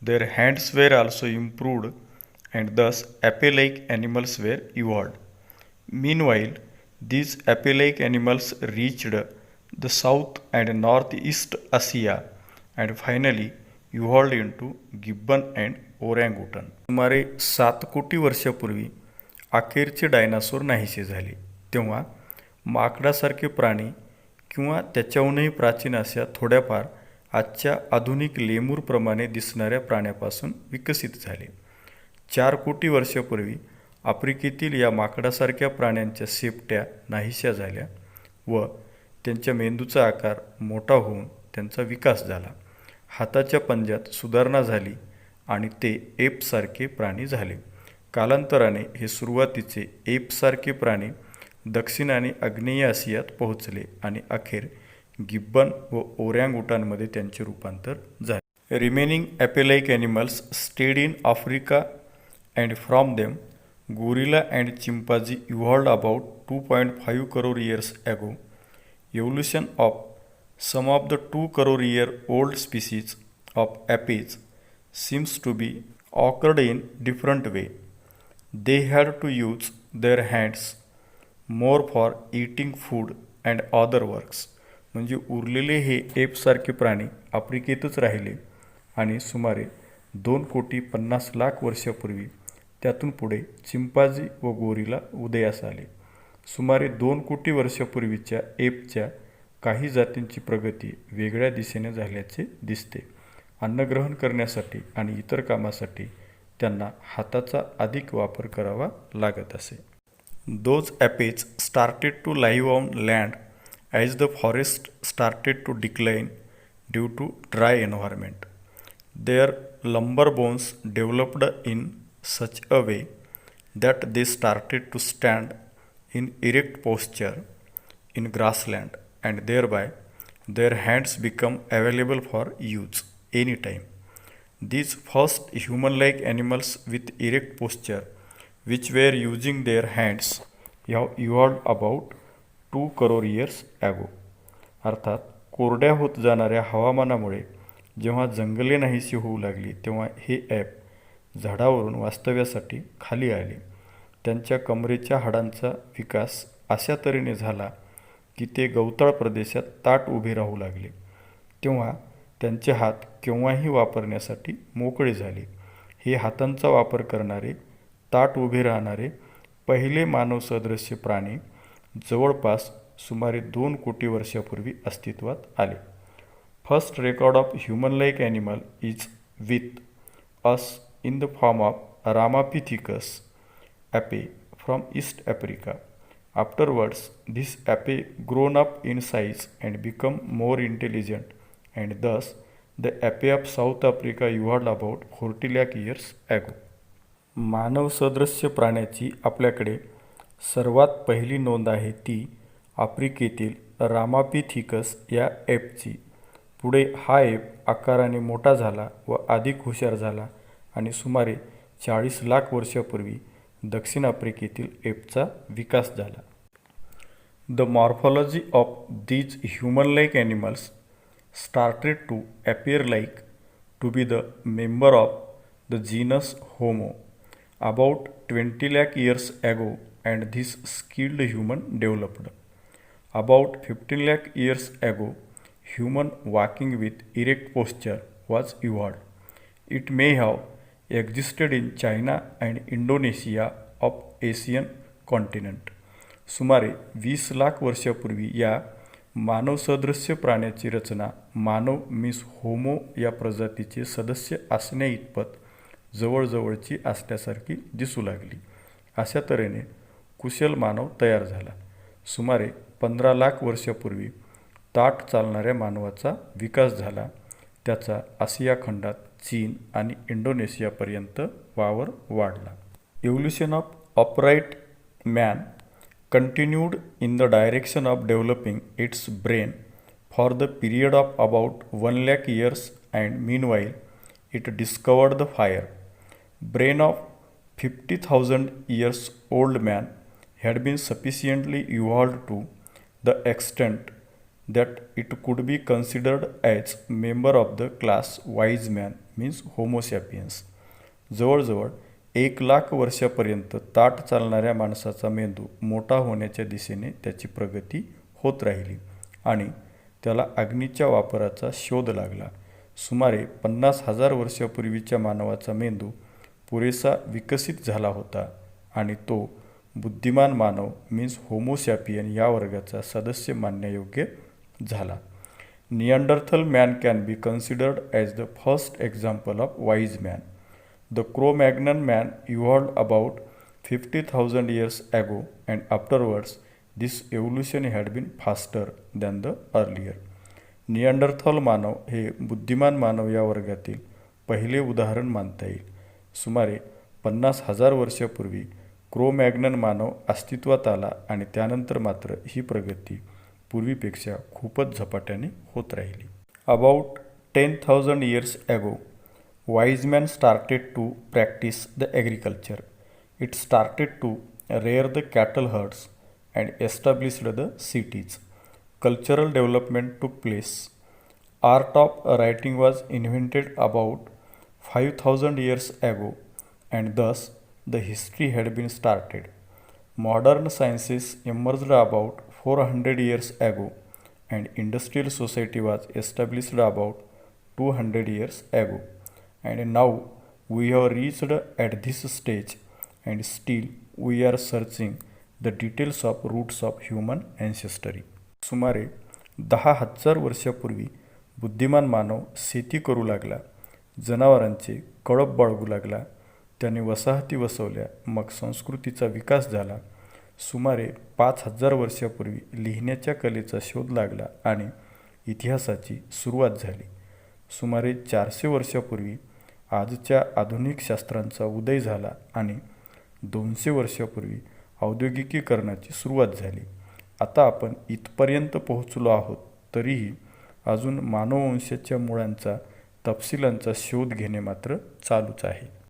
Their hands were also improved and thus ape-like animals were evolved. Meanwhile, these ape-like animals reached the South and Northeast Asia and finally evolved into gibbon and orangutan. सुमारे 7 कोटी वर्षापूर्वी अखेरचे dinosaur नाहीसे झाले. तेव्हा माकडासारखे प्राणी किंवा त्याच्याहूनही प्राचीन अशा थोड्याफार आजच्या आधुनिक लेमूरप्रमाणे दिसणाऱ्या प्राण्यापासून विकसित झाले. 4 कोटी वर्षापूर्वी आफ्रिकेतील या माकडासारख्या प्राण्यांच्या शेपट्या नाहीशा झाल्या व त्यांच्या मेंदूचा आकार मोठा होऊन त्यांचा विकास झाला. हाताच्या पंजात सुधारणा झाली आणि ते एपसारखे प्राणी झाले. कालांतराने हे सुरुवातीचे एपसारखे प्राणी दक्षिण आणि आग्नेय आशियात पोहोचले आणि अखेर गिब्बन व ओरँगउटानमध्ये त्यांचे रूपांतर झाले. Remaining apelike animals stayed in Africa and from them gorilla and chimpanzee evolved about 2.5 crore years ago. Evolution of some of the 2 crore year old species of apes seems to be occurred in different way. They had to use their hands more for eating food and other works. म्हणजे उरलेले हे एपसारखे प्राणी आफ्रिकेतच राहिले आणि सुमारे 2,50,00,000 वर्षापूर्वी त्यातून पुढे चिंपांझी व गोरिला उदयास आले. सुमारे 2 कोटी वर्षापूर्वीच्या एपच्या काही जातींची प्रगती वेगळ्या दिशेने झाल्याचे दिसते. अन्नग्रहण करण्यासाठी आणि इतर कामासाठी त्यांना हाताचा अधिक वापर करावा लागत असे. Those apes started to live on land as the forest started to decline due to dry environment. Their lumbar bones developed in such a way that they started to stand in erect posture in grassland, and thereby their hands become available for use anytime. These first human-like animals with erect posture, which were using their hands, have evolved about 2 crore years ago. अर्थात कोरड्या होत जाणाऱ्या हवामानामुळे जेव्हा जंगले नाहीशी होऊ लागली तेव्हा हे ॲप झाडावरून वास्तव्यासाठी खाली आले. त्यांच्या कमरेच्या हाडांचा विकास अशा तऱ्हेने झाला की ते गवताळ प्रदेशात ताठ उभे राहू लागले. तेव्हा त्यांचे हात केव्हाही वापरण्यासाठी मोकळे झाले. हे हातांचा वापर करणारे, ताठ उभे राहणारे पहिले मानवसदृश्य प्राणी जवळपास सुमारे 2 कोटी वर्षापूर्वी अस्तित्वात आले. First record of human like animal is with us in the form of Ramapithecus ape from East Africa. Afterwards, this ape grown up in size and become more intelligent, and thus the ape of South Africa evolved about 40 lakh years ago. मानव सदृश्य प्राण्याची आपल्याकडे सर्वात पहिली नोंद आहे ती आफ्रिकेतील Ramapithecus या एपची. पुढे हा एप आकाराने मोठा झाला व अधिक हुशार झाला आणि सुमारे 40 लाख वर्षापूर्वी दक्षिण आफ्रिकेतील एपचा विकास झाला. The morphology of these human like animals started to appear like to be the member of the genus Homo about 20 lakh years ago, and this skilled human developed. About 15 lakh years ago, human walking with erect posture was evolved. It may have existed in China and Indonesia of Asian continent. सुमारे 20 लाख वर्षापूर्वी या मानवसदृश्य प्राण्याची रचना मानव means homo या प्रजातीचे सदस्य असण्या इतपत जवळजवळची असल्यासारखी दिसू लागली. अशा तऱ्हेने कुशल मानव तयार झाला. सुमारे 15 लाख वर्षापूर्वी ताठ चालणाऱ्या मानवाचा विकास झाला. त्याचा आशिया खंडात चीन आणि इंडोनेशियापर्यंत वावर वाढला. Evolution of upright man continued in the direction of developing its brain for the period of about 1 lakh years, and meanwhile it discovered the fire. Brain of 50,000 years old man had been sufficiently evolved to the extent that it could be considered as member of the class wise man means Homo sapiens. जवळजवळ 1 लाख वर्षापर्यंत ताठ चालणाऱ्या माणसाचा मेंदू मोठा होण्याच्या दिशेने त्याची प्रगती होत राहिली आणि त्याला अग्नीच्या वापराचा शोध लागला. सुमारे 50,000 वर्षापूर्वीच्या मानवाचा मेंदू पुरेसा विकसित झाला होता आणि तो बुद्धिमान मानव मीन्स होमो सॅपियन या वर्गाचा सदस्य मानण्यायोग्य झाला. Neanderthal man can be considered as the first example of wise man. The Cro-Magnon man evolved about 50,000 years ago, and afterwards this evolution had been faster than the earlier. निअँडरथॉल मानव हे बुद्धिमान मानव या वर्गातील पहिले उदाहरण मानता येईल. सुमारे 50,000 वर्षापूर्वी क्रो मॅग्नन मानव अस्तित्वात आला आणि त्यानंतर मात्र ही प्रगती पूर्वीपेक्षा खूपच झपाट्याने होत राहिली. About 10,000 years ago, wise men started to practice the agriculture. It started to rear the cattle herds and established the cities. Cultural development took place. Art of writing was invented about 5,000 years ago, and thus the history had been started. Modern sciences emerged about 400 years ago, and industrial society was established about 200 years ago. And now we have reached at this stage, and still we are searching the details of roots of human ancestry. सुमारे 10,000 वर्षापूर्वी बुद्धिमान मानव शेती करू लागला, जनावरांचे कळप बाळगू लागला, त्याने वसाहती वसवल्या, मग संस्कृतीचा विकास झाला. सुमारे 5,000 वर्षापूर्वी लिहिण्याच्या कलेचा शोध लागला आणि इतिहासाची सुरुवात झाली. सुमारे 400 वर्षापूर्वी आजच्या आधुनिक शास्त्रांचा उदय झाला आणि 200 वर्षापूर्वी औद्योगिकीकरणाची सुरुवात झाली. आता आपण इथपर्यंत पोहोचलो आहोत, तरीही अजून मानववंशाच्या मुळांचा तपशिलांचा शोध घेणे मात्र चालूच आहे.